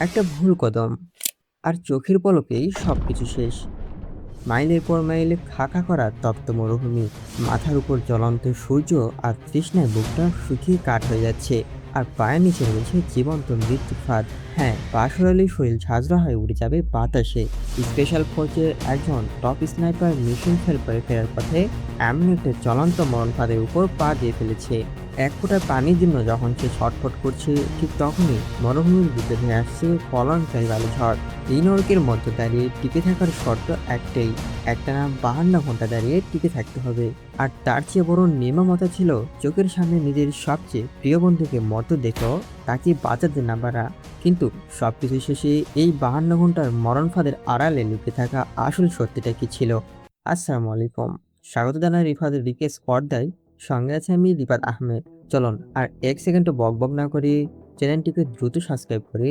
একটা ভুল কদম আর চোখের পলকেই সবকিছু শেষ। মাইলের পর মাইলে খাকা করা তপ্ত মরুভূমি, মাথার উপর জ্বলন্ত সূর্য আর তৃষ্ণায় বুকটা শুকিয়ে কাঠ হয়ে যাচ্ছে। আর পায়ের নিচে রয়েছে জীবন্ত মৃত্যুর ফাঁদ। হ্যাঁ, পা সরালেই শরীর ঝাঁঝরা হয়ে উড়ে যাবে বাতাসে। স্পেশাল ফোর্সের একজন টপ স্নাইপার মিশন ফেল করে ফেরার পথে এমন একটা জ্বলন্ত মরণ ফাঁদের উপর পা দিয়ে ফেলেছে। এক ফোঁটা পানির জন্য যখন সে ছটফট করছে, ঠিক তখনই মরুভূমির ভিতরে ধেয়ে আসছে ফলনকারী বালু ঝড়। এই নরকের মধ্যে দাঁড়িয়ে টিকে থাকার শর্ত একটাই, একটানা 52 ঘন্টা দাঁড়িয়ে টিকে থাকতে হবে। আর তার চেয়ে বড় নির্মমতা ছিল চোখের সামনে নিজের সবচেয়ে প্রিয় বন্ধুকে মরতে দেখেও তাকে বাঁচাতে না পারা। কিন্তু সবকিছু শেষে এই 52 ঘন্টার মরণ ফাঁদের আড়ালে লুকিয়ে থাকা আসল সত্যিটা কি ছিল? আসসালামু আলাইকুম, স্বাগত জানাই রিফাতের রিকেশ পর্দায়। সঙ্গে আছে আমি রিফাত আহমেদ। চলুন আর এক সেকেন্ডও বকবক না করে চ্যানেলটিকে দ্রুত সাবস্ক্রাইব করে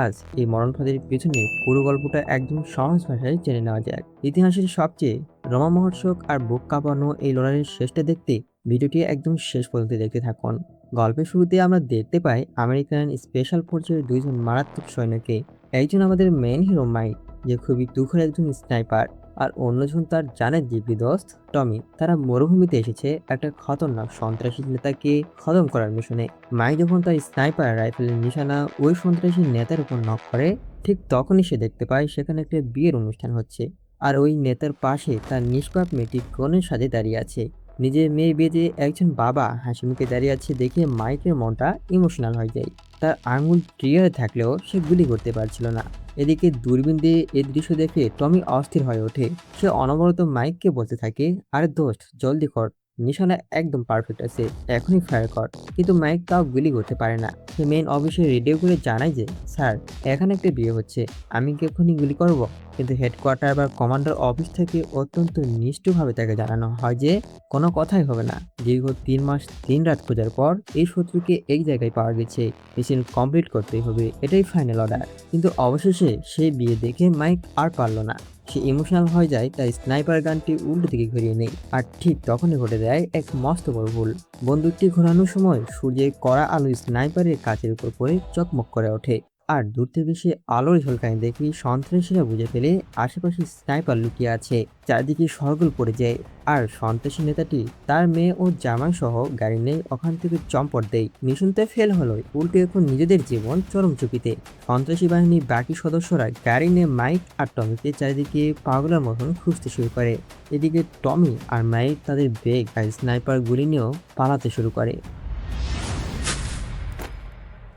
আজ এই মরণ ফাঁদের পিছনে পুরো গল্পটা একদম সহজ ভাষায় জেনে নেওয়া যাক। ইতিহাসের সবচেয়ে রোমামহর্ষক আর বুক কাঁপানো এই লড়াইয়ের শেষটা দেখতে ভিডিওটি একদম শেষ পর্যন্ত দেখতে থাকুন। গল্পের শুরুতে আমরা দেখতে পাই আমেরিকান স্পেশাল ফোর্সের দুইজন মারাত্মক সৈন্যকে। একজন আমাদের মেন হিরো মাইক, যে খুবই তুখোর একজন স্নাইপার, আর অন্যজন তার জানের দিব্যি দোস্ত টমি। তারা মরুভূমিতে এসেছে একটা খতরনাক সন্ত্রাসী নেতাকে খতম করার মিশনে। মাই যখন তার স্নাইপার রাইফেলের নিশানা ওই সন্ত্রাসী নেতার উপর নক করে, ঠিক তখনই সে দেখতে পায় সেখানে একটা বিয়ের অনুষ্ঠান হচ্ছে। আর ওই নেতার পাশে তার নিষ্পাপ মেয়েটি কনের সাথে দাঁড়িয়ে আছে। নিজের মেয়ে বেজে একজন বাবা হাসি মুখে দাঁড়িয়ে আছে দেখে মাইকের মনটা ইমোশনাল হয়ে যায়। তার আঙুল ক্লিয়ার থাকলেও সে গুলি করতে পারছিল না। এদিকে দূরবীন দিয়ে এই দৃশ্য দেখে টমি অস্থির হয়ে ওঠে। সে অনবরত মাইককে বলতে থাকে, আরে দোস্ত জলদি কর, নিশানা একদম পারফেক্ট আছে, এখনই ফায়ার কর। কিন্তু মাইক তাও গুলি করতে পারে না। সে মেইন অফিসে রেডিও করে জানায় যে, স্যার, এখানে একটা বিয়ে হচ্ছে, আমি কি এখনই গুলি করব? কিন্তু হেডকোয়ার্টার বা কমান্ডার অফিস থেকে অত্যন্ত নিষ্ঠুরভাবে তাকে জানানো হয় যে কোনো কথাই হবে না। দীর্ঘ 3 মাস 3 রাত খোঁজার পর এই শত্রুকে এই জায়গায় পাওয়া গেছে, মিশন কমপ্লিট করতেই হবে, এটাই ফাইনাল অর্ডার। কিন্তু অবশেষে সেই বিয়ে দেখে মাইক আর পারল না। সে ইমোশনাল হয়ে যায়, তাই স্নাইপার গানটি উল্টো দিকে ঘুরিয়ে নেয়। আর ঠিক তখনই ঘটে যায় এক মস্ত বড় ভুল। বন্দুকটি ঘোরানোর সময় সূর্যের কড়া আলো স্নাইপারের কাচের উপর পড়ে চকমক করে ওঠে। আর দূর থেকে সে আলোর ঝলকানি দেখে সন্ত্রাসীরা বুঝে ফেলে আশেপাশে স্নাইপার লুকিয়ে আছে। চারদিকে শোরগোল পড়ে যায়। আর সন্ত্রাসী নেতাটি তার মেয়ে ও জামাই সহ গাড়ি নিয়ে ওখান থেকে চম্পট দেয়। মিশনতে ফেল হলো, উল্টো এখন নিজেদের জীবন চরম ঝুঁকিতে। সন্ত্রাসী বাহিনীর বাকি সদস্যরা গাড়ি নিয়ে মাইক আর টমিকে চারিদিকে পাগলের মতন খুঁজতে শুরু করে। এদিকে টমি আর মাইক তাদের ব্যাগ আর স্নাইপার গুলি নিয়েও পালাতে শুরু করে।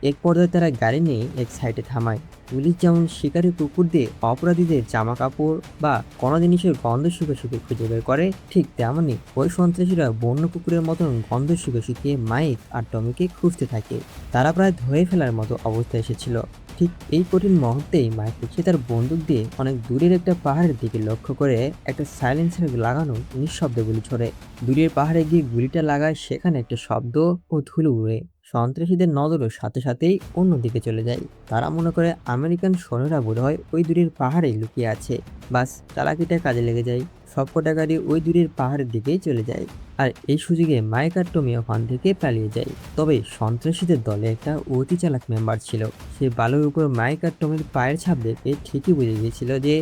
এক পর্যায়ে তারা গাড়ি নিয়ে এক সাইডে থামায়। পুলিশ যেমন শিকারি কুকুর দিয়ে অপরাধীদের জামা কাপড় বা কোনো জিনিসের গন্ধ শুকে শুকে খুঁজে বের করে, ঠিক তেমনই ওই সন্ত্রাসীরা বন্য কুকুরের মতন গন্ধ শুকে শুকিয়ে মাইক আর টমিকে খুঁজতে থাকে। তারা প্রায় ধরে ফেলার মতো অবস্থায় এসেছিল। ঠিক এই কঠিন মুহূর্তেই মাইক সে তার বন্দুক দিয়ে অনেক দূরের একটা পাহাড়ের দিকে লক্ষ্য করে একটা সাইলেন্সার লাগানো নিঃশব্দে গুলি ছোড়ে। দূরের পাহাড়ে গিয়ে গুলিটা লাগায়, সেখানে একটা শব্দ ও ধুলো উড়ে সন্ত্রাসীদের নজরও সাথে সাথেই অন্যদিকে চলে যায়। তারা মনে করে আমেরিকান সৈন্যরা বোধহয় ওই দূরের পাহাড়ে লুকিয়ে আছে। বাস, চালাকিটা কাজে লেগে যায়। সবকটা গাড়ি ওই দূরের পাহাড়ের দিকেই চলে যায়। আর এই সুযোগে মাইক আর টমি ওখান থেকে পালিয়ে যায়। তবে সন্ত্রাসীদের দলে একটা অতি চালাক মেম্বার ছিল। সে বালুর উপর মাইক আর টমির পায়ের ছাপ দেখে ঠিকই বুঝে গিয়েছিল যে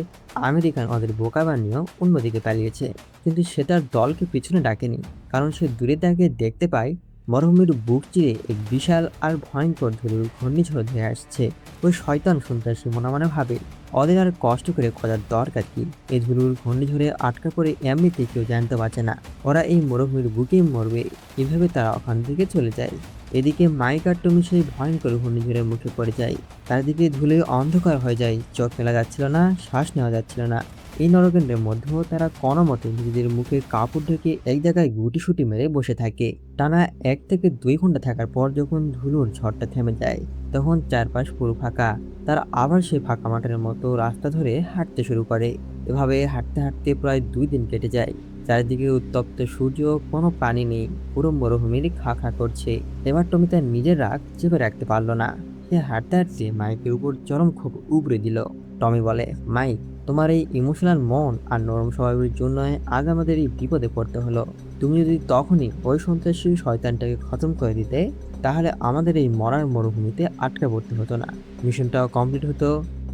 আমেরিকান ওদের বোকা বানিয়েও অন্যদিকে পালিয়েছে। কিন্তু সে তার দলকে পিছনে ডাকেনি, কারণ সে দূরে তাকে দেখতে পায় মরুভূমির বুক চিরে এক বিশাল আর ভয়ঙ্কর ধরুর ঘূর্ণিঝড় ধেয়ে আসছে। ওই শয়তান সন্ত্রাসী মনে মনে ভাবে, ওদের আর কষ্ট করে খোঁজার দরকার কি? এই ধুলুর ঘূর্ণিঝড়ে আটকা পড়ে এমনিতে কেউ জানতে পারছে না, ওরা এই মরুভূমির বুকেই মরবে। এভাবে তারা ওখান থেকে চলে যায়। এদিকে মাইক আর টমি সেই ভয়ঙ্কর ঘূর্ণিঝড়ের মুখে পড়ে যায়। চারিদিকে ধুলে অন্ধকার হয়ে যায়, চোখ মেলা যাচ্ছিল না, শ্বাস নেওয়া যাচ্ছিল না। এই নরকেন্দ্রের মধ্যেও তারা কোনো মতে নিজেদের মুখে কাপড় ঢেকে এক জায়গায় গুটিসুটি মেরে বসে থাকে। টানা 1 থেকে 2 ঘন্টা থাকার পর যখন ধুলোর ঝড়টা থেমে যায়, তখন চারপাশ পুরো ফাঁকা। তারা আবার সেই ফাঁকা মাঠের মতো রাস্তা ধরে হাঁটতে শুরু করে। এভাবে হাঁটতে হাঁটতে প্রায় 2 দিন কেটে যায়। চারিদিকে উত্তপ্ত সূর্য, কোনো পানি নেই, পুরো মরুভূমির খা খা করছে। এবার টমি তার নিজের রাগ চেপে রাখতে পারলো না। সে হাঁটতে হাঁটতে মাইকের উপর চরম ক্ষোভ উগরে দিল। টমি বলে, মাইক, তোমার এই ইমোশনাল মন আর নরম স্বভাবের জন্য আজ আমাদের এই বিপদে পড়তে হলো। তুমি যদি তখনই ওই সন্ত্রাসী শয়তানটাকে খতম করে দিতে, তাহলে আমাদের এই মরার মরুভূমিতে আটকা পড়তে হতো না। মিশনটাও কমপ্লিট হতো।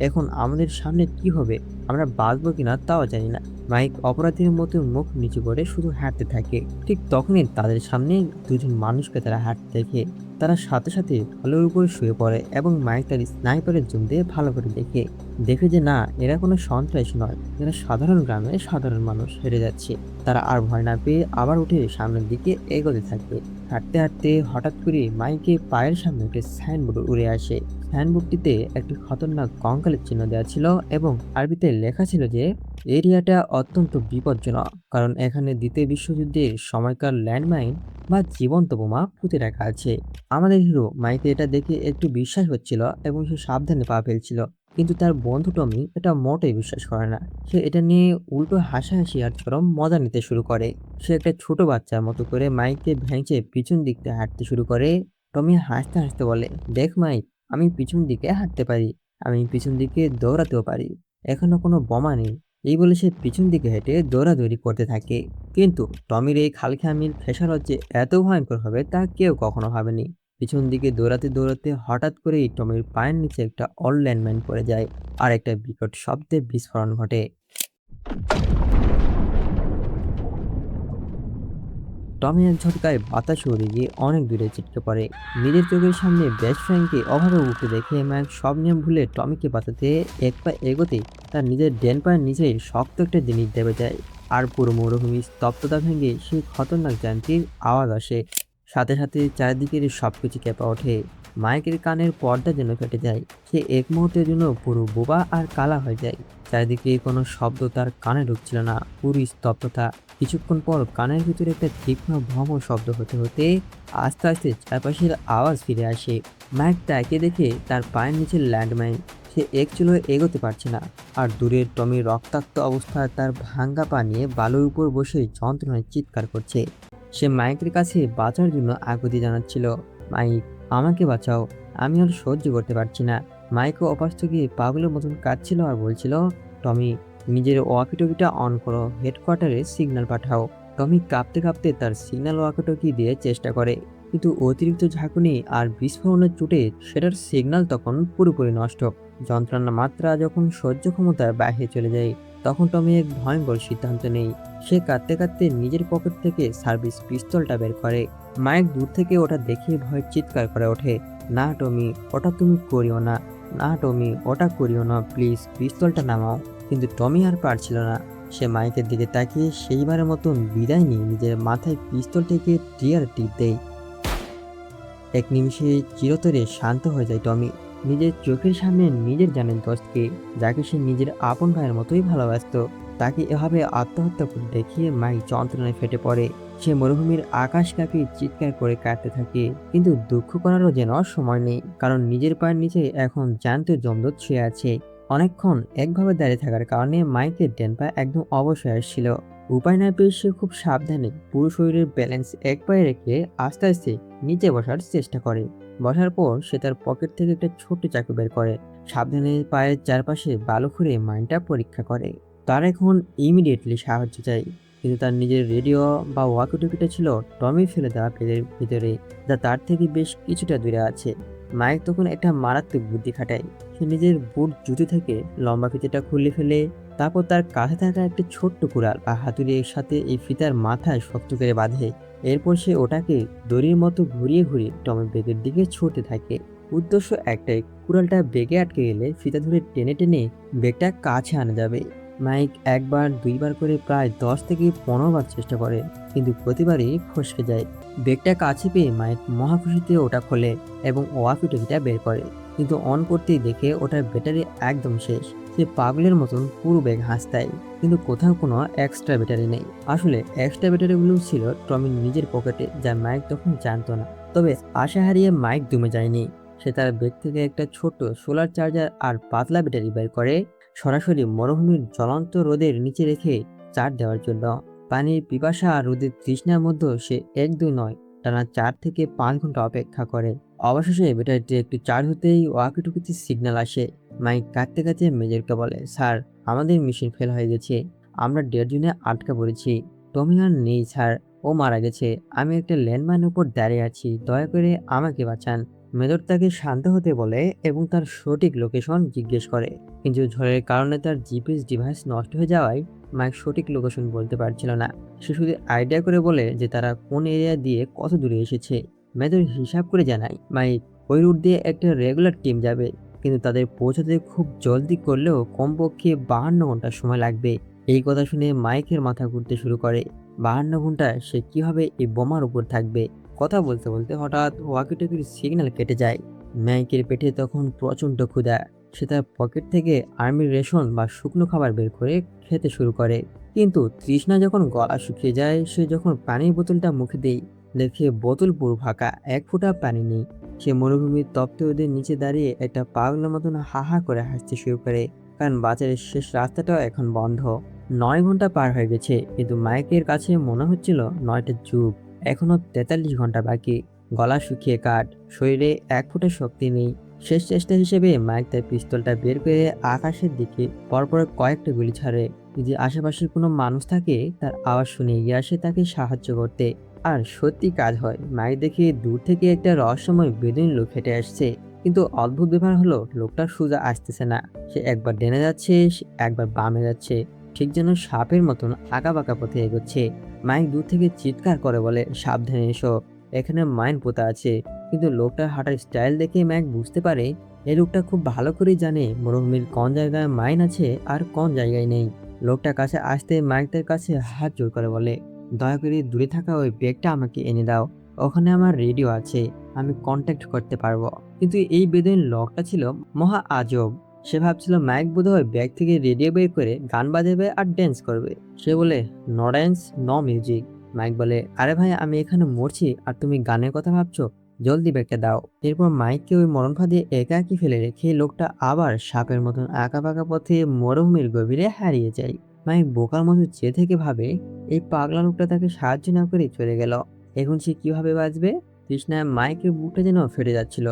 এখন আমাদের সামনে কি হবে, আমরা বাঁচবো কিনা তাও জানি না। মাইক অপরাধীর মতো মুখ নিচু করে শুধু হাঁটতে থাকে। ঠিক তখনই তাদের সামনে দুজন মানুষকে তারা হাঁটতে দেখে। তারা সাথে সাথে ঢলের উপরে শুয়ে পড়ে এবং মাইক তার স্নাইপারের জুম দিয়ে ভালো করে দেখে যে না, এরা কোনো সন্ত্রাসী নয়, এরা সাধারণ গ্রামের সাধারণ মানুষ হেরে যাচ্ছে। তারা আর ভয় না পেয়ে আবার উঠে সামনের দিকে এগোতে থাকে। হাঁটতে হাঁটতে হঠাৎ করে মাইকে পায়ের সামনে একটি সাইনবোর্ড উড়ে আসে। সাইনবোর্ডটিতে একটি খতরনাক কঙ্কালের চিহ্ন দেওয়া ছিল এবং আরবিতে লেখা ছিল যে এরিয়াটা অত্যন্ত বিপজ্জনক, কারণ এখানে দ্বিতীয় বিশ্বযুদ্ধের সময়কার ল্যান্ডমাইন বা জীবন্ত বোমা পুঁতে রাখা আছে। আমাদের হিরো মাইকে এটা দেখে একটু বিশ্বাস হচ্ছিল এবং সে সাবধানে পা ফেলছিল, কিন্তু তার বন্ধু টমি এটা মোটেই বিশ্বাস করে না। সে এটা নিয়ে উল্টো হাসাহাসি আর চরম মজা নিতে শুরু করে। সে একটা ছোট বাচ্চার মতো করে মাইককে ভেঙচে পিছন দিক দিয়ে হাঁটতে শুরু করে। টমি হাসতে হাসতে বলে, দেখ মাইক, আমি পিছন দিকে হাঁটতে পারি, আমি পিছন দিকে দৌড়াতেও পারি, এখনো কোনো বোমা নেই। এই বলে সে পিছন দিকে হেঁটে দৌড়াদৌড়ি করতে থাকে। কিন্তু টমির এই খালখেয়ামির খেসারত যে এত ভয়ঙ্কর হবে তা কেউ কখনো ভাবেনি। পিছন দিকে দৌড়াতে দৌড়াতে হঠাৎ করেই টমির পায়ের নিচে একটা অল ল্যান্ডমাইন পড়ে যায় আর একটা বিকট শব্দে বিস্ফোরণ ঘটে। টমি এক ঝটকায় বাতাসে উড়ে গিয়ে অনেক দূরে ছিটকে পড়ে। নিজের চোখের সামনে বেস্ট ফ্রেন্ডকে অভাবে উঠে দেখে ম্যাক সব নিয়ম ভুলে টমিকে বাঁচাতে এক পা এগোতেই তার নিজের ডেন পায়ের নিচেই শক্ত একটা জিনিস দেবে যায়। আর পুরো মরুভূমির স্তব্ধতা ভেঙে সেই খতরনাক যান্ত্রিক আওয়াজ আসে। সাথে সাথে চারিদিকের সবকিছু কেঁপে ওঠে। মাইকের কানের পর্দা যেন ফেটে যায়। সে এক মুহূর্তের জন্য পুরো বোবা আর কালা হয়ে যায়। চারিদিকে কোনো শব্দ তার কানে ঢুকছিল না, পুরো স্তব্ধতা। কিছুক্ষণ পর কানের ভিতরে একটা তীক্ষ্ণ ভ্রমর শব্দ হতে হতে আস্তে আস্তে চারপাশের আওয়াজ ফিরে আসে। মাইক তাকে দেখে তার পায়ের নিচে ল্যান্ডমাইন। সে এক চুলো এগোতে পারছে না। আর দূরের টমি রক্তাক্ত অবস্থায় তার ভাঙ্গা পা নিয়ে বালুর উপর বসে যন্ত্রণায় চিৎকার করছে। সে মাইকের কাছে বাঁচার জন্য আকুতি জানাচ্ছিল, মাইক, আমাকে বাঁচাও, আমি আর সহ্য করতে পারছি না। মাইকও অপাস্ত গিয়ে পাগলের মতন কাঁদছিল আর বলছিল, টমি, নিজের ওয়াকিটকিটা অন করো, হেডকোয়ার্টারে সিগন্যাল পাঠাও। টমি কাঁপতে কাঁপতে তার সিগন্যাল ওয়াকিটকি দিয়ে চেষ্টা করে, কিন্তু অতিরিক্ত ঝাঁকুনি আর বিস্ফোরণের চোটে সেটার সিগন্যাল তখন পুরোপুরি নষ্ট। যন্ত্রণার মাত্রা যখন সহ্য ক্ষমতার বাইরে চলে যায়, তখন টমি এক ভয়ঙ্কর সিদ্ধান্ত নেই। সে কাঁদতে কাঁদতে নিজের পকেট থেকে সার্ভিস পিস্তলটা বের করে। মাইক দূর থেকে ওটা দেখে ভয় চিৎকার করে ওঠে, না টমি, ওটা তুমি করিও না, না টমি, ওটা করিও না, প্লিজ পিস্তলটা নামাও। কিন্তু টমি আর পারছিল না। সে মাইকের দিকে তাকিয়ে সেইবারের মতন বিদায় নিয়ে নিজের মাথায় পিস্তলটিকে টিয়ার টিপ দেয়। এক নিমিষে চিরতরে শান্ত হয়ে যায় টমি। নিজের চোখের সামনে নিজের জানেন দোস্তকে, যাকে সে নিজের আপন ভাইয়ের মতোই ভালোবাসত, তাকে এভাবে আত্মহত্যা করে দেখিয়ে মাইক যন্ত্রণায় ফেটে পড়ে। সে মরুভূমির আকাশ কাঁপিয়ে চিৎকার করে কাঁদতে থাকে, কিন্তু দুঃখ করারও যেন সময় নেই, কারণ নিজের পায়ের নিচে এখন জ্যান্ত জমদূত শুয়ে আছে। অনেকক্ষণ একভাবে দাঁড়িয়ে থাকার কারণে মাইকের ডেন পা একদম অবশ হয়ে আসছিল। উপায় না পেয়ে সে খুব সাবধানে পুরো শরীরের ব্যালেন্স এক পায়ে রেখে আস্তে আস্তে নিচে বসার চেষ্টা করে। বসার পর সে তার পকেট থেকে একটা ছোট্ট চাকু বের করে, সাবধানে পায়ের চারপাশে বালু খুঁড়ে মাইনটা পরীক্ষা করে। তার এখন ইমিডিয়েটলি সাহায্য চাই, কিন্তু তার নিজের রেডিও বা ওয়াকিটকিটা ছিল টমি ফেলে দেওয়া পেটের ভিতরে, যা তার থেকে বেশ কিছুটা দূরে আছে। মাইক তখন একটা মারাত্মক বুদ্ধি খাটায়। সে নিজের বুট জুতো থেকে লম্বা ফিতেটা খুলে ফেলে, তারপর তার কাছে থাকা একটি ছোট্ট কুড়াল বা হাতুড়ির সাথে এই ফিতার মাথায় শক্ত করে বাঁধে। এরপর সে ওটাকে দড়ির মতো ঘুরিয়ে ঘুরিয়ে টমের বেগের দিকে ছুটতে থাকে। উদ্দেশ্য একটাই, কুড়ালটা বেগে আটকে গেলে ফিতা ধরে টেনে টেনে বেগটা কাছে আনা যাবে। মাইক একবার দুইবার করে প্রায় 10 থেকে 15 বার চেষ্টা করে, কিন্তু প্রতিবারই ফসকে যায়। বেগটা কাছে পেয়ে মাইক মহাখুশিতে ওটা খোলে এবং ওয়াকিটকিটা বের করে, কিন্তু অন করতেই দেখে ওটার ব্যাটারি একদম শেষ। সে পাগলের মতন পুরো ব্যাগ হাসতায়, কিন্তু কোথাও কোনো এক্সট্রা ব্যাটারি নেই। আসলে এক্সট্রা ব্যাটারিগুলো ছিল টমির নিজের পকেটে, যা মাইক তখন জানতো না। তবে আশা হারিয়ে মাইক দমে যায়নি। সে তার ব্যাগ থেকে একটা ছোট সোলার চার্জার আর পাতলা ব্যাটারি বের করে, সরাসরি মরুভূমির জ্বলন্ত রোদের নিচে রেখে চার্জ দেওয়ার জন্য। পানির পিপাসা আর রোদের তৃষ্ণার মধ্যে সে 1-2 নয়, টানা 4 থেকে 5 ঘন্টা অপেক্ষা করে। অবশেষে ব্যাটারিটি একটু চার্জ হতেই ওয়াকিটকিতে সিগন্যাল আসে। মাইক কাঁদতে কাঁদতে মেজরকে বলে, স্যার, আমাদের মিশন ফেল হয়ে গেছে। আমরা 1.5 জনে আটকা পড়েছি। টমি আর নেই স্যার। ও মারা গেছে। আমি একটা ল্যান্ডমাইনের উপর দাঁড়িয়ে আছি। দয়া করে আমাকে বাঁচান। মেজর তাকে শান্ত হতে বলে এবং তার সঠিক লোকেশন জিজ্ঞেস করে। কিন্তু ঝড়ের কারণে তার জিপিএস ডিভাইস নষ্ট হয়ে যাওয়ায় মাইক সঠিক লোকেশন বলতে পারছিল না। সে শুধু আইডিয়া করে বলে যে তারা কোন এরিয়া দিয়ে কত দূরে এসেছে। মেজর হিসাব করে জানায়, মাইক, ওই রুট দিয়ে একটা রেগুলার টিম যাবে, কিন্তু তাদের পৌঁছাতে খুব জলদি করলেও কমপক্ষে 52 ঘন্টা সময় লাগবে। এই কথা শুনে মাইকের মাথা ঘুরতে শুরু করে। 52 ঘন্টা সে কিভাবে এই বোমার উপর থাকবে? কথা বলতে বলতে হঠাৎ ওয়াকিটকির সিগন্যাল কেটে যায়। মাইকের পেটে তখন প্রচন্ড ক্ষুধা। সে তার পকেট থেকে আর্মির রেশন বা শুকনো খাবার বের করে খেতে শুরু করে। কিন্তু তৃষ্ণা যখন গলা শুকিয়ে যায়, সে যখন পানির বোতলটা মুখে দেয়, দেখে বোতল পুরো ফাঁকা, এক ফোঁটা পানি নেই। সে মরুভূমির তপ্ত রোদের নিচে দাঁড়িয়ে একটা পাগলের মতন হা হা করে হাসতে শুরু করে, কারণ বাজারের শেষ রাস্তাটাও এখন বন্ধ। 9 ঘন্টা পার হয়ে গেছে, কিন্তু মাইকের কাছে মনে হচ্ছিল 9টা যুগ। এখনো 43 ঘন্টা বাকি। গলা শুকিয়ে কাঠ, শরীরে এক ফোঁটা শক্তি নেই। শেষ চেষ্টা হিসেবে মাইক তার পিস্তলটা বের করে আকাশের দিকে পরপর কয়েকটা গুলি ছাড়ে। যদি আশেপাশে কোনো মানুষ থাকে, তার আওয়াজ শুনে এগিয়ে আসে তাকে সাহায্য করতে। আর সত্যি কাজ হয়। মাইক দেখে দূর থেকে একটা রহস্যময় বেদুইন লোক হেঁটে আসছে। কিন্তু অদ্ভুত ব্যাপার হলো, লোকটা সোজা আসতেছে না। সে একবার ডেনে যাচ্ছে, একবার বামে যাচ্ছে, ঠিক যেন সাপের মতন আঁকাবাঁকা পথে এগোচ্ছে। মাইক দূর থেকে চিৎকার করে বলে, সাবধানে এসো, এখানে মাইন পোতা আছে। কিন্তু লোকটার হাঁটার স্টাইল দেখে ম্যাক বুঝতে পারে এই লোকটা খুব ভালো করেই জানে মরুভূমির কোন জায়গায় মাইন আছে আর কোন জায়গায় নেই। লোকটার কাছে আসতে মাইক তার কাছে হাত জোর করে বলে, দয়া করে দূরে থাকা ওই ব্যাগটা আমাকে এনে দাও। ওখানে আমার রেডিও আছে, আমি কন্ট্যাক্ট করতে পারবো। কিন্তু এই বেদুইন লোকটা ছিল মহা আজব। সে ভাবছিল মাইক বোধহয় ব্যাগ থেকে রেডিও বের করে গান বাজাবে আর ড্যান্স করবে। সে বলে, no dance, no music. Mike বলে, আরে ভাই, আমি এখানে মরছি আর তুমি গানের কথা ভাবছো? জলদি ব্যাগটা দাও। এরপর মাইককে ওই মরণ ফাঁদে একাকী ফেলে রেখে লোকটা আবার সাপের মতন আঁকাবাঁকা পথে মরুভূমির গভীরে হারিয়ে যায়। মাইক বোকার মতো চেয়ে থেকে ভাবে, এই পাগলা লোকটা তাকে সাহায্য না করে চলে গেল। এখন সে কিভাবে বাঁচবে? তৃষ্ণায় মাইকের বুকটা যেন ফেটে যাচ্ছিল।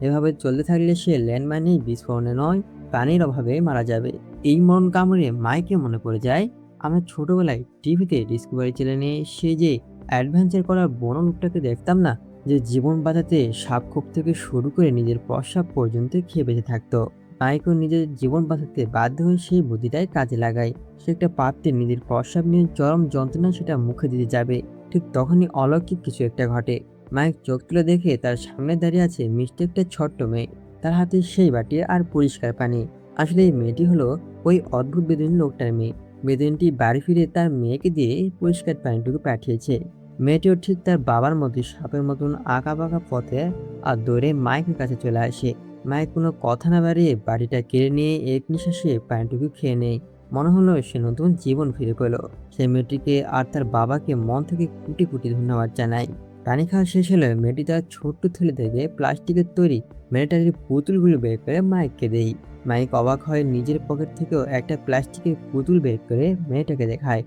এভাবে চলতে থাকলে সে ল্যান্ডমাইনের বিস্ফোরণে নয়, পানির অভাবে মারা যাবে। এই মরণ কামড়ে মাইকে মনে পড়ে যায়, আমরা ছোটবেলায় টিভিতে ডিসকভারি চ্যানেলে সে যে অ্যাডভেঞ্চার করার বড় লোকটাকে দেখতাম না, যে জীবন বাঁচাতে সাপখোপ থেকে শুরু করে নিজের প্রস্রাব পর্যন্ত খেয়ে বেঁচে থাকতো। মাইকও নিজের জীবন বাঁচাতে বাধ্য হয়ে সেই বুদ্ধিটাই কাজে লাগায়। সে একটা পাত্রে নিজের প্রস্রাব নিয়ে চরম যন্ত্রণা সেটা মুখে দিতে যাবে, ঠিক তখনই অলৌকিক কিছু একটা ঘটে। মাইক চোখ তুলে দেখে তার সামনে দাঁড়িয়ে আছে মিষ্টি একটা ছোট্ট মেয়ে। তার হাতে সেই বাটি আর পরিষ্কার পানি। আসলে এই মেয়েটি হলো ওই অদ্ভুত বেদুইন লোকটার মেয়ে। বেদুইনটি বাড়ি ফিরে তার মেয়েকে দিয়ে পরিষ্কার পানিটুকু পাঠিয়েছে। মেয়েটিও ঠিক তার বাবার মতোই সাপের মতন আঁকাবাঁকা পথে আর দৌড়ে মাইকের কাছে চলে আসে। মাইক কোনো কথা না বাড়িয়ে বাড়িটা কেড়ে নিয়ে এক নিঃশ্বাসে পানিটুকু খেয়ে নেয়। মনে হলো সে নতুন জীবন ফিরে পেল। সে মেয়েটিকে আর তার বাবাকে মন থেকে কোটি কোটি ধন্যবাদ জানায়। পানি খাওয়া শেষ হলে মেয়েটি তার ছোট্ট থলে থেকে প্লাস্টিকের তৈরি মিলিটারি পুতুলগুলো বের করে মাইককে দেয়। মাইক অবাক হয়ে নিজের পকেট থেকেও একটা প্লাস্টিকের পুতুল বের করে মেয়েটাকে দেখায়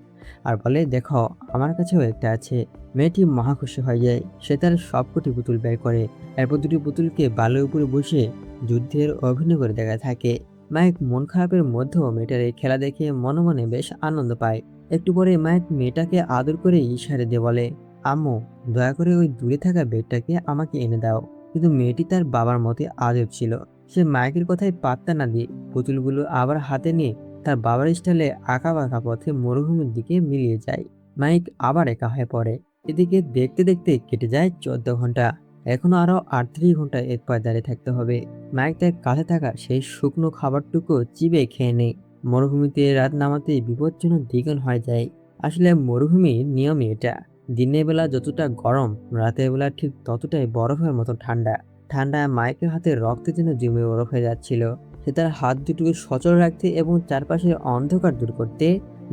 আর বলে, দেখো, আমার কাছেও একটা আছে। মেয়েটি মহা খুশি হয়ে যায়। সে তার সবকটি পুতুল বের করে, এরপর দুটি পুতুলকে বালুর উপরে বসে যুদ্ধের অভিনয় করে দেখা থাকে। মাইক মন খারাপের মধ্যেও মেয়েটার এই খেলা দেখে মনে মনে বেশ আনন্দ পায়। একটু পরে মাইক মেয়েটাকে আদর করে ইশারা দিয়ে বলে, আম্মু, দয়া করে ওই দূরে থাকা বেগটাকে আমাকে এনে দাও। কিন্তু মেয়েটি তার বাবার মতে আজব ছিল। সে মাইকের কথায় পাত্তা না দিয়ে পুতুলগুলো আবার হাতে নিয়ে তার বাবার স্টাইলে আঁকাবাঁকা পথে মরুভূমির দিকে মিলিয়ে যায়। মাইক আবার একা হয়ে পড়ে। এদিকে দেখতে দেখতে কেটে যায় 14 ঘন্টা। এখনো আরো 38 ঘন্টা এর পর দাঁড়িয়ে থাকতে হবে। মাইক তার কাছে থাকা সেই শুকনো খাবারটুকু চিবে খেয়ে নেয়। মরুভূমিতে রাত নামাতেই বিপজ্জনক দ্বিগুণ হয়ে যায়। আসলে মরুভূমির নিয়মই এটা। দিনের বেলা যতটা গরম, রাতের বেলা ঠিক ততটাই বরফের মতো ঠান্ডা। ঠান্ডায় মাইকের হাতে রক্ত যেন জমে বরফ হয়ে যাচ্ছিল। সে তার হাত দুটোকে সচল রাখতে এবং চারপাশের অন্ধকার দূর করতে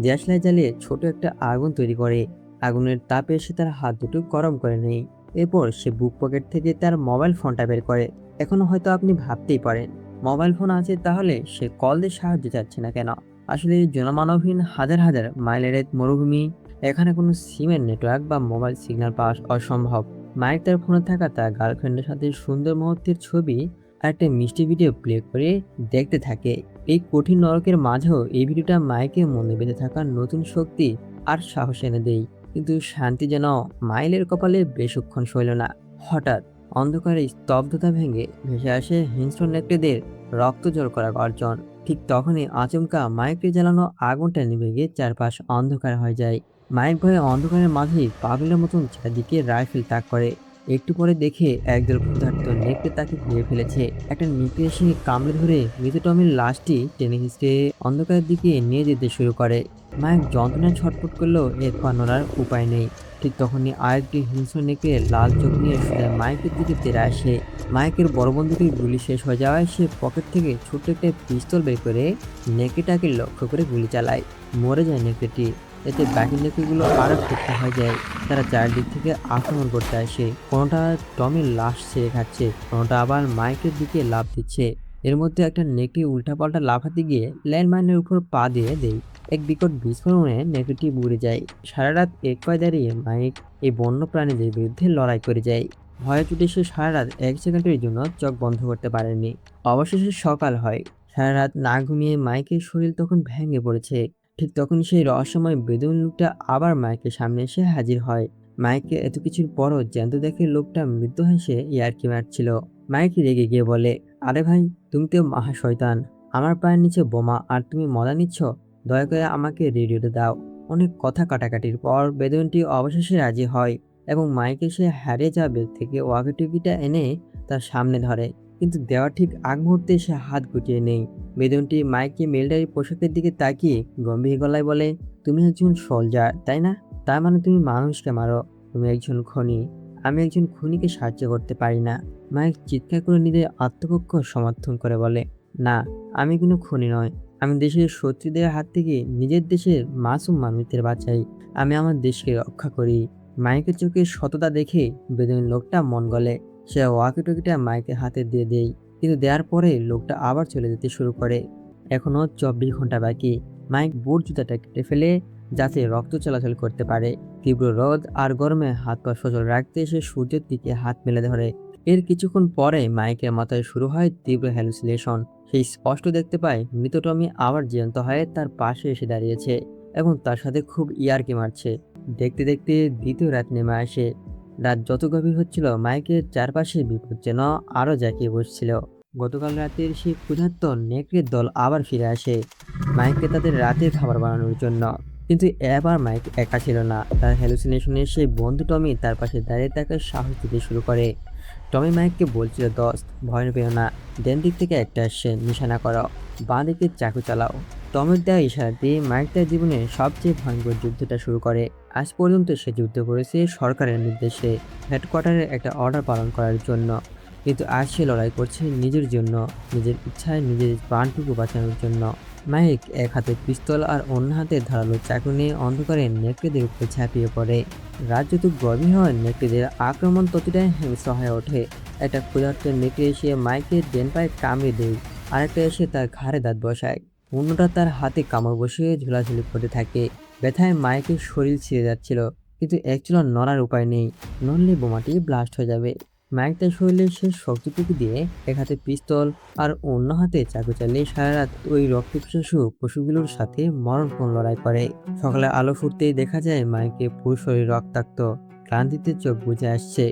দেশলাই জ্বালিয়ে ছোট একটা আগুন তৈরি করে। আগুনের তাপে সে তার হাত দুটো গরম করে নেয়। এরপর সে বুক পকেট থেকে তার মোবাইল ফোনটা বের করে। এখনো হয়তো আপনি ভাবতেই পারেন, মোবাইল ফোন আছে তাহলে সে কল দিয়ে সাহায্য চাচ্ছে না কেন? আসলে জনমানবহীন হাজার হাজার মাইলের এক মরুভূমি, এখানে কোনো সিমের নেটওয়ার্ক বা মোবাইল সিগন্যাল পাওয়া অসম্ভব। মাইক তার ফোনে থাকা তার গার্লফ্রেন্ডের সাথে সুন্দর মুহূর্তের ছবি আর একটা মিষ্টি ভিডিও প্লে করে দেখতে থাকে। এই কঠিন নরকের মাঝেও এই ভিডিওটা মাইকের মনে বেঁধে থাকা নতুন শক্তি আর সাহস এনে দেয়। কিন্তু শান্তি যেন মাইলের কপালে বেশিক্ষণ সইল না। হঠাৎ অন্ধকারে স্তব্ধতা ভেঙে ভেসে আসে হিংস্র নেকড়েদের রক্ত জল করা গর্জন। ঠিক তখনই আচমকা মাইকে জ্বালানো আগুনটা নিভে গিয়ে চারপাশ অন্ধকার হয়ে যায়। মাইক ভয়ে অন্ধকারের মাঝেই পাগলের মতন চারদিকে রাইফেল তাক করে। একটু পরে দেখে একদল ক্ষুধার্ত নেকড়ে তাকে ঘিরে ফেলেছে। একটা নেকড়ে এসে কামড়ে ধরে মৃত টমির লাশটি টেনে হিঁচড়ে অন্ধকারের দিকে নিয়ে যেতে শুরু করে। মাইক যন্ত্রণায় ছটফট করলেও এর পা নড়ার উপায় নেই। ঠিক তখনই আরেকটি হিংস্র নেকড়ে লাল চোখ নিয়ে সোজা মাইকের দিকে তেড়ে আসে। মাইকের বড় বন্দুকের গুলি শেষ হয়ে যাওয়ায় সে পকেট থেকে ছোট্ট একটা পিস্তল বের করে নেকড়েটাকে লক্ষ্য করে গুলি চালায়। মরে যায় নেকড়েটি। এতে বাকি নেকড়েগুলো আরো ক্ষিপ্ত হয়ে যায়। তারা চারদিক থেকে আক্রমণ করতে আসে। কোনোটা টমির লাশ ছেড়ে খাচ্ছে, কোনোটা আবার মাইকের দিকে লাফ দিচ্ছে। এর মধ্যে একটা নেকড়ে উল্টাপাল্টা লাফাতে গিয়ে ল্যান্ডমাইনের উপর পা দিয়ে দেয়। এক বিকট বিস্ফোরণে নেকড়েটি উড়ে যায়। সারা রাত এক পায়ে দাঁড়িয়ে মাইক এই বন্য প্রাণীদের বিরুদ্ধে লড়াই করে যায়। ভয়ে চুটে সে সারা রাত 1 সেকেন্ডের জন্য চোখ বন্ধ করতে পারেনি। অবশেষে সকাল হয়। সারা রাত না ঘুমিয়ে মাইকের শরীর তখন ভেঙে পড়েছে। ঠিক তখনই সেই রহস্যময় বেদুইন লোকটা আবার মাইকের সামনে এসে হাজির হয়। মাইককে এত কিছুর পরও জ্যান্ত দেখে লোকটা মৃত্যু হেসে ইয়ার্কি মারছিল। মাইক রেগে গিয়ে বলে, আরে ভাই, তুমি তো মহা শয়তান। আমার পায়ের নিচে বোমা আর তুমি মজা নিচ্ছ? দয়া করে আমাকে রেডিওতে দাও। অনেক কথা কাটাকাটির পর বেদুইনটি অবশেষে রাজি হয় এবং মাইকে সে হারিয়ে যাওয়া বেগ থেকে ওয়াকিটকিটা এনে তার সামনে ধরে। কিন্তু দেওয়ার ঠিক আগ মুহূর্তে সে হাত গুটিয়ে নেই। বেদুইনটি মাইকে মিলিটারি পোশাকের দিকে তাকিয়ে গম্ভীর গলায় বলে, তুমি একজন সোলজার, তাই না? তার মানে তুমি মানুষকে মারো। তুমি একজন খুনি। আমি একজন খুনিকে সাহায্য করতে পারি না। মাইক চিৎকার করে নিজের আত্মপক্ষ সমর্থন করে বলে, না, আমি কোনো খুনি নয়। আমি দেশের শত্রুদের হাত থেকে নিজের দেশের মাসুম মানুষদের বাঁচাই। আমি আমার দেশকে রক্ষা করি। মাইকের চোখে সততা দেখে বেদুইন লোকটা মন গলে। সে ওয়াকিটকিটা মাইকের হাতে দিয়ে দেয়। কিন্তু দেওয়ার পরে লোকটা আবার চলে যেতে শুরু করে। এখনো 24 ঘন্টা বাকি। মাইক বুট জুতাটা কেটে ফেলে যাতে রক্ত চলাচল করতে পারে। তীব্র রোদ আর গরমে হাত পা সচল রাখতে এসে সূর্যের দিকে হাত মেলে ধরে। এর কিছুক্ষণ পরে মাইকের মাথায় শুরু হয় তীব্র হ্যালুসিনেশন। সেই স্পষ্ট দেখতে পায় মৃত টমি আবার জীবন্ত হয়ে তার পাশে এসে দাঁড়িয়েছে এবং তার সাথে খুব ইয়ার্কি মারছে। দেখতে দেখতে দ্বিতীয় রাত নেমে আসে। রাত যত গভীর হচ্ছিল মাইকের চারপাশে বিপদ যেন আরো জাঁকিয়ে বসছিল। গতকাল রাতের সেই ক্ষুধার্ত নেকড়ের দল আবার ফিরে আসে মাইককে তাদের রাতের খাবার বানানোর জন্য। কিন্তু এবার মাইক একা ছিল না। তার হ্যালুসিনেশনের সেই বন্ধু টমি তার পাশে দাঁড়িয়ে তাকে সাহস দিতে শুরু করে। টমি মাইককে বলছিল, দোস্ত, ভয় পেও না। ডান দিক থেকে একটা আসছে, নিশানা করো। বাঁ দিকে চাকু চালাও। টমির দেওয়া ইশারা দিয়ে মাইক তার জীবনের সবচেয়ে ভয়ঙ্কর যুদ্ধটা শুরু করে। আজ পর্যন্ত সে যুদ্ধ করেছে সরকারের নির্দেশে, হেডকোয়ার্টারের একটা অর্ডার পালন করার জন্য। কিন্তু আজ সে লড়াই করছে নিজের জন্য, নিজের ইচ্ছায় নিজের প্রাণটুকু বাঁচানোর জন্য। মাইক এক হাতে পিস্তল আর অন্য হাতে ধারালো চাকু নিয়ে অন্ধকারে নেকড়েদের উপরে ঝাঁপিয়ে পড়ে। রাত যত গভীর হয় নেকড়েদের আক্রমণ ততটাই হিংস্র হয়ে ওঠে। একটা ক্ষুধার্ত নেকড়ে এসে মাইকের ডেন পায়ে কামড়ে দেয়, আরেকটা এসে তার ঘাড়ে দাঁত বসায়। অন্যটা তার হাতে কামড় বসিয়ে ঝোলাঝুলি করতে থাকে। ব্যথায় মাইকের শরীর ছিঁড়ে যাচ্ছিল, কিন্তু একচুলো নড়ার উপায় নেই। নড়লে বোমাটি ব্লাস্ট হয়ে যাবে। মাইক তার শরীরের শেষ শক্তিটুকু দিয়ে এক হাতে পিস্তল আর অন্য হাতে চাকু চালিয়ে সারা রাত ওই রক্তপিপাসু পশুগুলোর সাথে মরণপণ লড়াই করে। সকালে আলো ফুটতেই দেখা যায় মাইকের পুরো শরীর রক্তাক্ত, ক্লান্তিতে চোখ বুজে আসছে।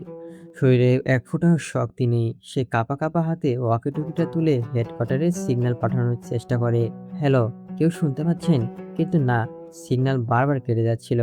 শরীরে এক ফোঁটা শক্তি নেই। সে কাঁপা কাঁপা হাতে ওয়াকিটকিটা তুলে হেডকোয়ার্টারে সিগন্যাল পাঠানোর চেষ্টা করে, হ্যালো, কেউ শুনতে পাচ্ছেন? কিন্তু না, সিগন্যাল বারবার কেটে যাচ্ছিল।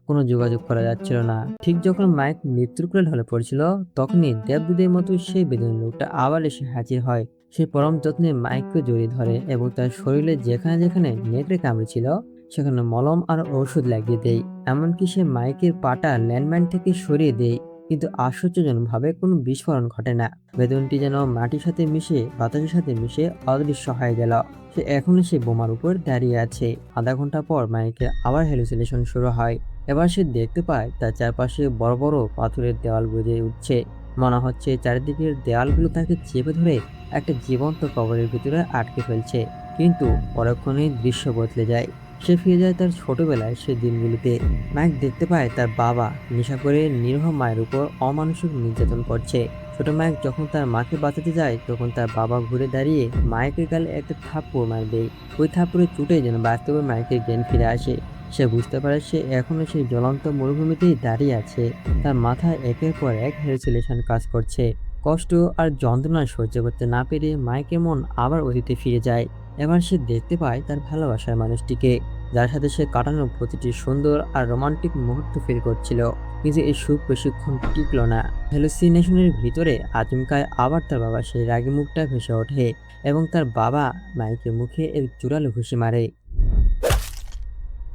কোনো যোগাযোগ করা যাচ্ছিল না। ঠিক যখন মাইক মৃত্যুর কোলে ঢলে পড়ছিল তখনই দেবদূতের মতো সেই বেদুইন লোকটা আবার এসে হাজির হয়। সে পরম যত্নে মাইককে জড়িয়ে ধরে এবং তার শরীরে যেখানে যেখানে নেকড়ে কামড়েছিল সেখানে মলম আর ঔষধ লাগিয়ে দেয়। এমনকি সে মাইকের পাটা ল্যান্ডমাইন থেকে সরিয়ে দেয়। কিন্তু আশ্চর্যজনকভাবে কোনো বিস্ফোরণ ঘটে না। বেদুইনটি যেন মাটির সাথে মিশে বাতাসের সাথে মিশে অদৃশ্য হয়ে গেল। সে এখনো সেই বোমার উপর দাঁড়িয়ে আছে। আধা ঘন্টা পর মাইকের আবার হ্যালুসিনেশন শুরু হয়। এবার সে দেখতে পায় তার চারপাশে বড় বড় পাথরের দেওয়াল গজে উঠছে। মনে হচ্ছে চারিদিকের দেওয়ালগুলো তাকে চেপে ধরে একটা জীবন্ত কবরের ভিতরে আটকে ফেলছে। কিন্তু পরক্ষণেই দৃশ্য বদলে যায়। সে ফিরে যায় তার ছোটবেলায় সে দিনগুলিতে। মাইক দেখতে পায় তার বাবা নেশা করে নিরীহ মায়ের উপর অমানসিক নির্যাতন করছে। ছোট মাইক যখন তার মাকে বাঁচাতে যায় তখন তার বাবা ঘুরে দাঁড়িয়ে মাইকের গালে একটা থাপ্পড় মার দেয়। ওই থাপ্পড়ের চোটে যেন বাস্তবে মাইকের জ্ঞান ফিরে আসে। সে বুঝতে পারে সে এখনো সেই জ্বলন্ত মরুভূমিতেই দাঁড়িয়ে আছে। তার মাথায় একের পর এক হ্যালুসিনেশন কাজ করছে। কষ্ট আর যন্ত্রণা সহ্য করতে না পেরে মাইকের মন আবার অতীতে ফিরে যায়। এবার সে দেখতে পায় তার ভালোবাসার মানুষটিকে, যার সাথে সে কাটানো প্রতিটি সুন্দর আর রোমান্টিক মুহূর্ত ফিল করছিল। কিন্তু এই সুখ বেশিক্ষণ টিকল না। হ্যালুসিনেশনের ভিতরে আচমকায় আবার তার বাবা সেই রাগী মুখটা ভেসে ওঠে এবং তার বাবা মাইকের মুখে এক জোরালো ঘুষি মারে।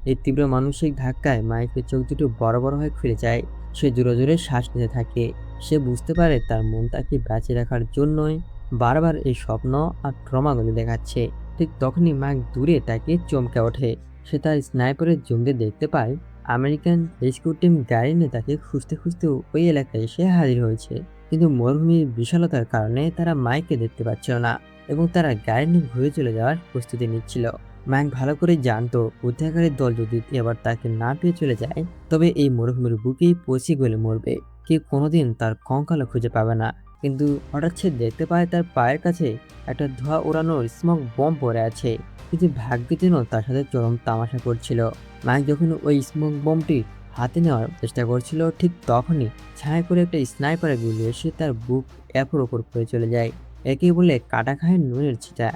এই তীব্র মানসিক ধাক্কায় মাইকের চোখ দুটো বড় বড় হয়ে খুলে যায়। সে জোরে জোরে শ্বাস নিতে থাকে। সে বুঝতে পারে তার মন তাকে বাঁচিয়ে রাখার জন্যই বারবার এই স্বপ্ন আর ট্রমাগুলো দেখাচ্ছে। ঠিক তখনই মাইক দূরে তাকে চমকে ওঠে। সে তার স্নাইপারের জুম দিয়ে দেখতে পায় আমেরিকান রেস্কিউ টিম গাড়ি নিয়ে তাকে খুঁজতে খুঁজতে ওই এলাকায় এসে হাজির হয়েছে। কিন্তু মরুভূমির বিশালতার কারণে তারা মাইককে দেখতে পাচ্ছিল না এবং তারা গাড়ি নিয়ে ঘুরে চলে যাওয়ার প্রস্তুতি নিচ্ছিল। মাইক ভালো করে জানতো উদ্ধারকারীর দল যদি এবার তাকে না পেয়ে চলে যায় তবে এই মরুভূমির বুকেই পচে গলে মরবে। কেউ কোনোদিন তার কঙ্কালও খুঁজে পাবে না। কিন্তু হঠাৎ সে দেখতে পায় তার পায়ের কাছে একটা ধোঁয়া ওড়ানোর স্মোক বম্ব পড়ে আছে। কিন্তু ভাগ্য যেন তার সাথে চরম তামাশা করছিল। মাইক যখন ওই স্মোক বম্বটি হাতে নেওয়ার চেষ্টা করছিল ঠিক তখনই ছায়া করে একটা স্নাইপারের গুলি এসে তার বুক এপর ওপর করে চলে যায়। একে বলে কাটা খায় নুনের ছিটা।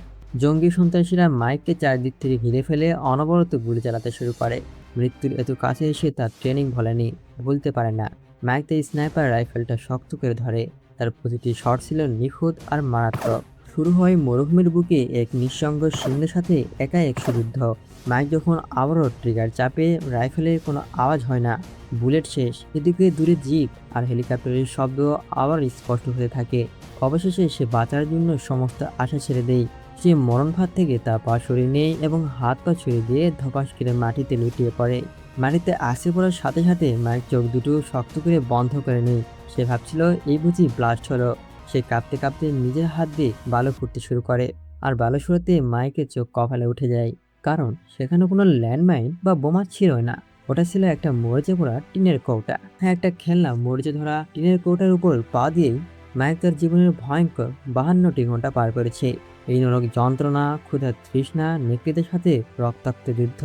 জঙ্গি সন্ত্রাসীরা মাইককে চারদিক থেকে ঘিরে ফেলে অনবরত গুলি চালাতে শুরু করে। মৃত্যুর এত কাছে এসে তার ট্রেনিং ভুলতে পারে না। মাইক তাই স্নাইপার রাইফেলটা শক্ত করে ধরে। তার প্রতিটি শট ছিল নিখুঁত আর মারাত্মক। শুরু হয় মরুভূমির বুকে এক নিঃসঙ্গ সিংহের সাথে একা একশো যুদ্ধ। মাইক যখন আবারও ট্রিগার চাপে রাইফেলের কোনো আওয়াজ হয় না। বুলেট শেষ। এদিকে দূরে জিপ আর হেলিকপ্টারের শব্দ আবার স্পষ্ট হতে থাকে। অবশেষে সে বাঁচার জন্য সমস্ত আশা ছেড়ে দেয়। সে মরণ ফাঁদ থেকে তার পা সরিয়ে নেয় এবং হাত পা ছুঁড়ে দিয়ে ধপাস করে মাটিতে লুটিয়ে পড়ে। মাটিতে আসে পড়ার সাথে সাথে মাইক চোখ দুটো শক্ত করে বন্ধ করে নেয়। সে ভাবছিল এই বুঝি ব্লাস্ট হলো। সে কাঁপতে কাঁপতে নিজের হাত দিয়ে বালু ফুটতে শুরু করে আর বালু সরাতে মাইকের চোখ কপালে উঠে যায়। কারণ সেখানে কোনো ল্যান্ডমাইন বা বোমা ছিল না। ওটা ছিল একটা মরিচে ভরা টিনের কৌটা। হ্যাঁ, একটা খেলনা মরিচে ধরা টিনের কৌটার উপর পা দিয়েই মাইক তার জীবনের ভয়ঙ্কর 52টি ঘন্টা পার করেছে। এই নরক যন্ত্রণা, ক্ষুধার তৃষ্ণা, নেকড়েদের সাথে রক্তাক্ত যুদ্ধ,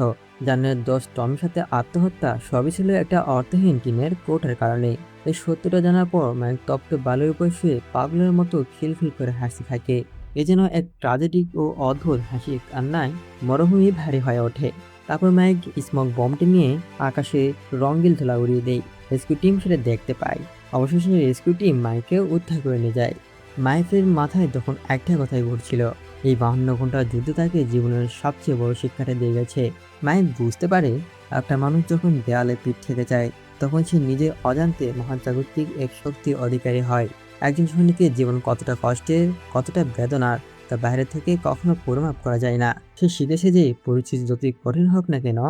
জানের 10 টমের সাথে আত্মহত্যা, সবই ছিল একটা অর্থহীন টিনের কোটার কারণে। এই সত্যটা জানার পর মাইক তপ্ত বালুর উপর শুয়ে পাগলের মতো খিলখিল করে হাসতে থাকে। এ যেন এক ট্রাজেডিক ও অদ্ভুত হাসি কান্নায় মরুভূমি ভারী হয়ে ওঠে। তারপর মাইক স্মোক বম্বটি নিয়ে আকাশে রঙিন ধুলা উড়িয়ে দেয়। রেস্কিউ টিম সেটা দেখতে পায়। অবশেষে রেস্কিউ টিম মাইককেও উদ্ধার করে নিয়ে যায়। মাইকের মাথায় তখন একটা কথাই ঘুরছিল, এই 52 ঘন্টার যুদ্ধ তাকে জীবনের সবচেয়ে বড় শিক্ষাটা দিয়ে গেছে। মাইক বুঝতে পারে একটা মানুষ যখন দেয়ালে পিঠ থেকে যায় তখন সে নিজে অজান্তে মহাজাগতিক এক শক্তির অধিকারী হয়। একজন সৈনিকের জীবন কতটা কষ্টের, কতটা বেদনার তা বাইরে থেকে কখনো পরিমাপ করা যায় না। সে শিখেছে যে পরিস্থিতি যতই কঠিন হোক না কেন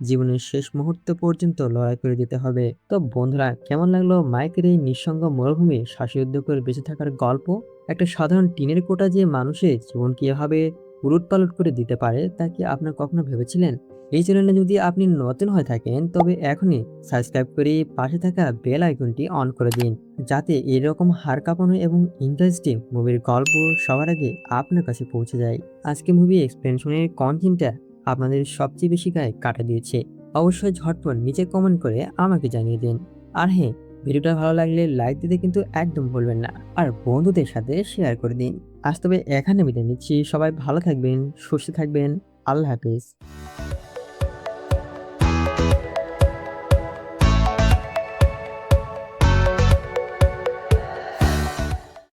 জীবনের শেষ মুহূর্ত পর্যন্ত লড়াই করে যেতে হবে। তো বন্ধুরা, কেমন লাগলো মাইকের এই নিঃসঙ্গ মরুভূমি শ্বাসরুদ্ধ করে বেঁচে থাকার গল্প? একটা সাধারণ টিনের কোটা যে মানুষের জীবন কিভাবে উলটপালট করে দিতে পারে তা কি আপনার কখনো ভেবেছিলেন? এই চ্যানেলে যদি আপনি নতুন হয়ে থাকেন তবে এখনই সাবস্ক্রাইব করে পাশে থাকা বেল আইকনটি অন করে দিন, যাতে এরকম হাড় কাঁপানো এবং ইন্টারেস্টিং মুভির গল্প সবার আগে আপনার কাছে পৌঁছে যায়। আজকে মুভি এক্সপ্লেনেশনের কন্টেন্টটা আপনাদের সবচেয়ে বেশি গায়ে কাটা দিয়েছে? অবশ্যই ঝটপট নিচে কমেন্ট করে আমাকে জানিয়ে দিন। আর হ্যাঁ, ভিডিওটা ভালো লাগলে লাইক দিতে কিন্তু একদম ভুলবেন না, আর বন্ধুদের সাথে শেয়ার করে দিন। আজ তবে এখানে বিদায় নিচ্ছি। সবাই ভালো থাকবেন, সুস্থ থাকবেন। আল্লাহ হাফিজ।